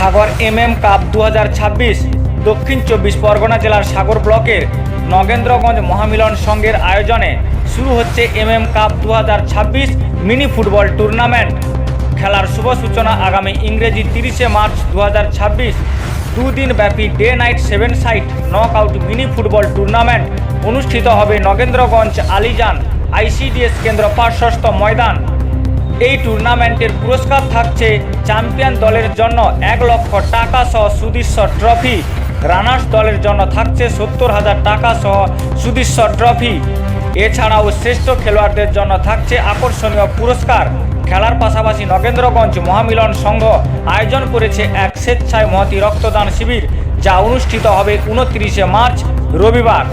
সাগর cup 2026 দক্ষিণ 24 পরগনা জেলার সাগর ব্লকের নগেন্দ্রগঞ্জ মহামিলন সংঘের আয়োজনে শুরু হচ্ছে কাপ 2026 মিনি ফুটবল টুর্নামেন্ট। খেলার শুভ সূচনা আগামী ইংরেজি 30 মার্চ 2026 দুদিন ব্যাপী day night 7 side knock out mini football tournament অনুষ্ঠিত হবে নগেন্দ্রগঞ্জ আলিজান আইসিডিএস কেন্দ্র পার্শ্বস্থ ময়দান। এই টুর্নামেন্টের পুরস্কার থাকছে চ্যাম্পিয়ন দলের জন্য 1 লক্ষ টাকা সহ সুদৃশ্য ট্রফি, রানার্স দলের জন্য থাকছে 70,000 টাকা সহ সুদৃশ্য ট্রফি। এছাড়াও শ্রেষ্ঠ খেলোয়াড়দের জন্য থাকছে আকর্ষণীয় পুরস্কার। খেলার পাশাপাশি নগেন্দ্রগঞ্জ মহামিলন সংঘ আয়োজন করেছে এক স্বেচ্ছায় মহতি রক্তদান শিবির, যা অনুষ্ঠিত হবে 29 মার্চ রবিবার।